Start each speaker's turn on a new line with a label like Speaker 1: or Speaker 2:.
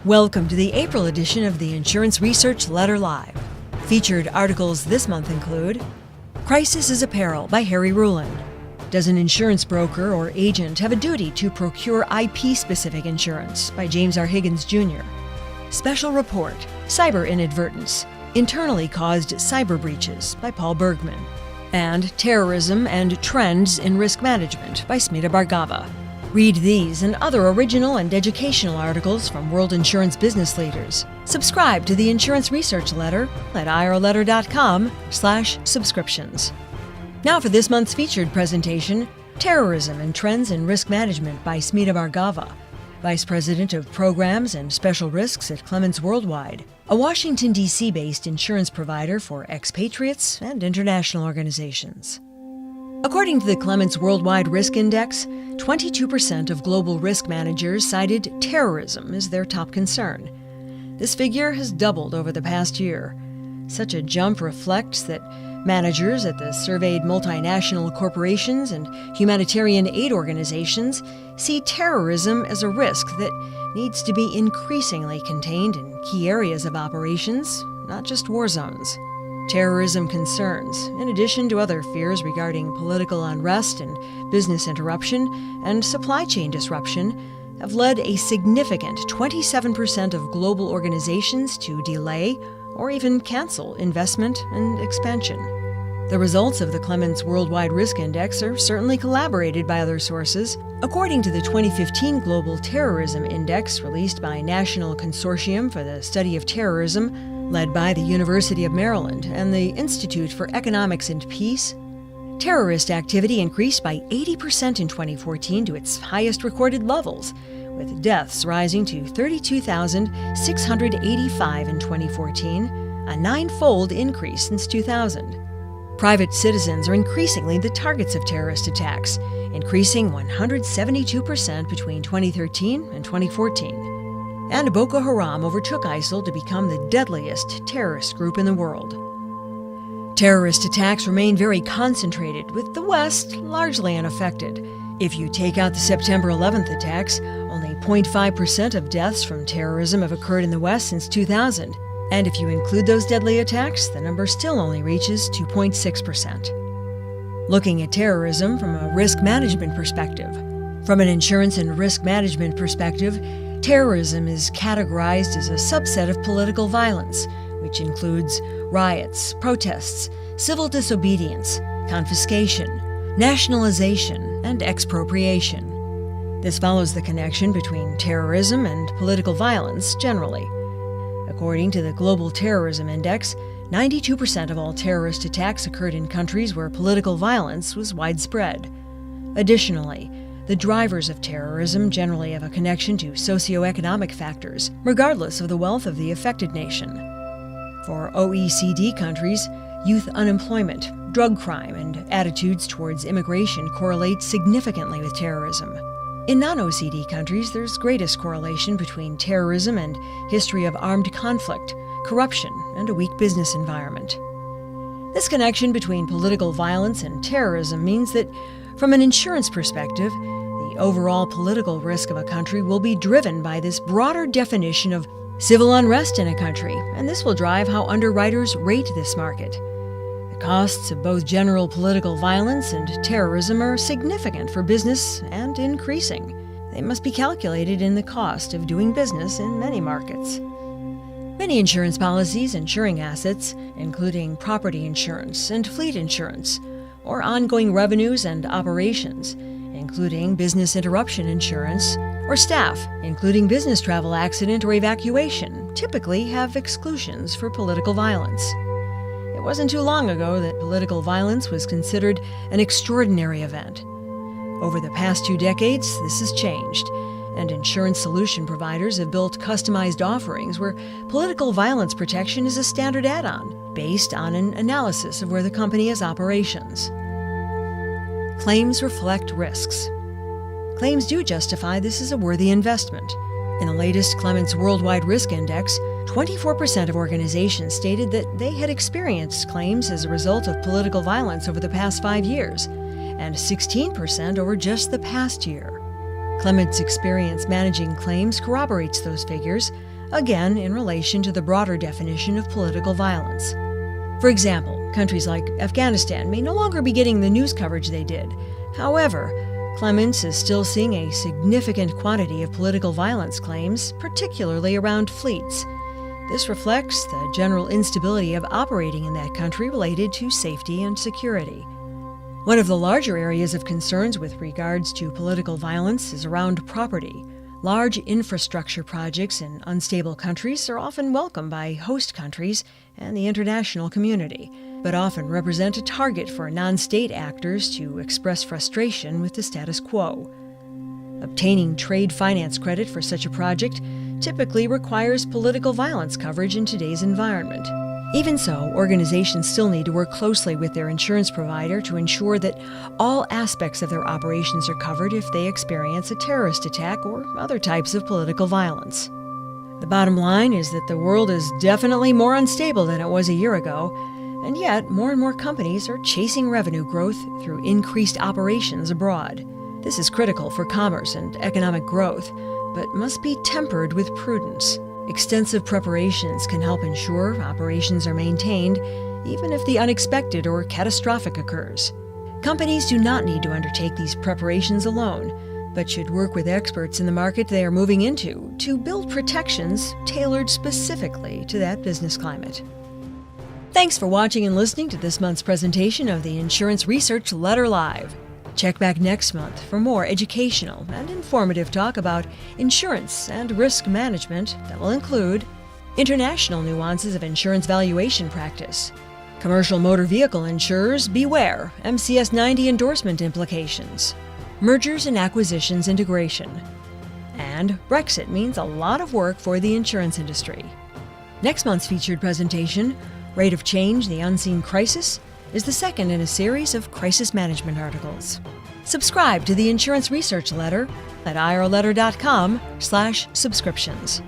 Speaker 1: Welcome to the April edition of the Insurance Research Letter Live. Featured articles this month include Crisis is a Peril by Harry Rhulen. Does an insurance broker or agent have a duty to procure IP-specific insurance by James R. Higgins, Jr. Special Report, Cyber Inadvertence, Internally Caused Cyber Breaches by Paul Bergmann. And Terrorism and Trends in Risk Management by Smita Bhargava. Read these and other original and educational articles from world insurance business leaders. Subscribe to the Insurance Research Letter at irletter.com/subscriptions. Now for this month's featured presentation, Terrorism and Trends in Risk Management by Smita Bhargava, Vice President of Programs and Special Risks at Clements Worldwide, a Washington, D.C.-based insurance provider for expatriates and international organizations. According to the Clements Worldwide Risk Index, 22% of global risk managers cited terrorism as their top concern. This figure has doubled over the past year. Such a jump reflects that managers at the surveyed multinational corporations and humanitarian aid organizations see terrorism as a risk that needs to be increasingly contained in key areas of operations, not just war zones. Terrorism concerns, in addition to other fears regarding political unrest and business interruption and supply chain disruption, have led a significant 27% of global organizations to delay or even cancel investment and expansion. The results of the Clements Worldwide Risk Index are certainly corroborated by other sources. According to the 2015 Global Terrorism Index released by National Consortium for the Study of Terrorism, led by the University of Maryland and the Institute for Economics and Peace, terrorist activity increased by 80% in 2014 to its highest recorded levels, with deaths rising to 32,685 in 2014, a nine-fold increase since 2000. Private citizens are increasingly the targets of terrorist attacks, increasing 172% between 2013 and 2014. And Boko Haram overtook ISIL to become the deadliest terrorist group in the world. Terrorist attacks remain very concentrated, with the West largely unaffected. If you take out the September 11th attacks, only 0.5% of deaths from terrorism have occurred in the West since 2000. And if you include those deadly attacks, the number still only reaches 2.6%. Looking at terrorism from a risk management perspective. From an insurance and risk management perspective, terrorism is categorized as a subset of political violence, which includes riots, protests, civil disobedience, confiscation, nationalization, and expropriation. This follows the connection between terrorism and political violence generally. According to the Global Terrorism Index, 92% of all terrorist attacks occurred in countries where political violence was widespread. Additionally, the drivers of terrorism generally have a connection to socioeconomic factors, regardless of the wealth of the affected nation. For OECD countries, youth unemployment, drug crime, and attitudes towards immigration correlate significantly with terrorism. In non-OECD countries, there's greatest correlation between terrorism and history of armed conflict, corruption, and a weak business environment. This connection between political violence and terrorism means that, from an insurance perspective, the overall political risk of a country will be driven by this broader definition of civil unrest in a country, and this will drive how underwriters rate this market. The costs of both general political violence and terrorism are significant for business and increasing. They must be calculated in the cost of doing business in many markets. Many insurance policies insuring assets, including property insurance and fleet insurance, or ongoing revenues and operations, including business interruption insurance, or staff, including business travel accident or evacuation, typically have exclusions for political violence. It wasn't too long ago that political violence was considered an extraordinary event. Over the past 2 decades, this has changed, and insurance solution providers have built customized offerings where political violence protection is a standard add-on, based on an analysis of where the company has operations. Claims reflect risks. Claims do justify this as a worthy investment. In the latest Clements Worldwide Risk Index, 24% of organizations stated that they had experienced claims as a result of political violence over the past 5 years, and 16% over just the past year. Clements' experience managing claims corroborates those figures. again in relation to the broader definition of political violence. For example, countries like Afghanistan may no longer be getting the news coverage they did. However, Clements is still seeing a significant quantity of political violence claims, particularly around fleets. This reflects the general instability of operating in that country related to safety and security. One of the larger areas of concerns with regards to political violence is around property. Large infrastructure projects in unstable countries are often welcomed by host countries and the international community, but often represent a target for non-state actors to express frustration with the status quo. Obtaining trade finance credit for such a project typically requires political violence coverage in today's environment. Even so, organizations still need to work closely with their insurance provider to ensure that all aspects of their operations are covered if they experience a terrorist attack or other types of political violence. The bottom line is that the world is definitely more unstable than it was a year ago, and yet more and more companies are chasing revenue growth through increased operations abroad. This is critical for commerce and economic growth, but must be tempered with prudence. Extensive preparations can help ensure operations are maintained, even if the unexpected or catastrophic occurs. Companies do not need to undertake these preparations alone, but should work with experts in the market they are moving into to build protections tailored specifically to that business climate. Thanks for watching and listening to this month's presentation of the Insurance Research Letter Live. Check back next month for more educational and informative talk about insurance and risk management that will include international nuances of insurance valuation practice, commercial motor vehicle insurers beware MCS 90 endorsement implications, mergers and acquisitions integration, and Brexit means a lot of work for the insurance industry. Next month's featured presentation, Rate of Change, the Unseen Crisis, is the second in a series of crisis management articles. Subscribe to the Insurance Research Letter at irletter.com/subscriptions.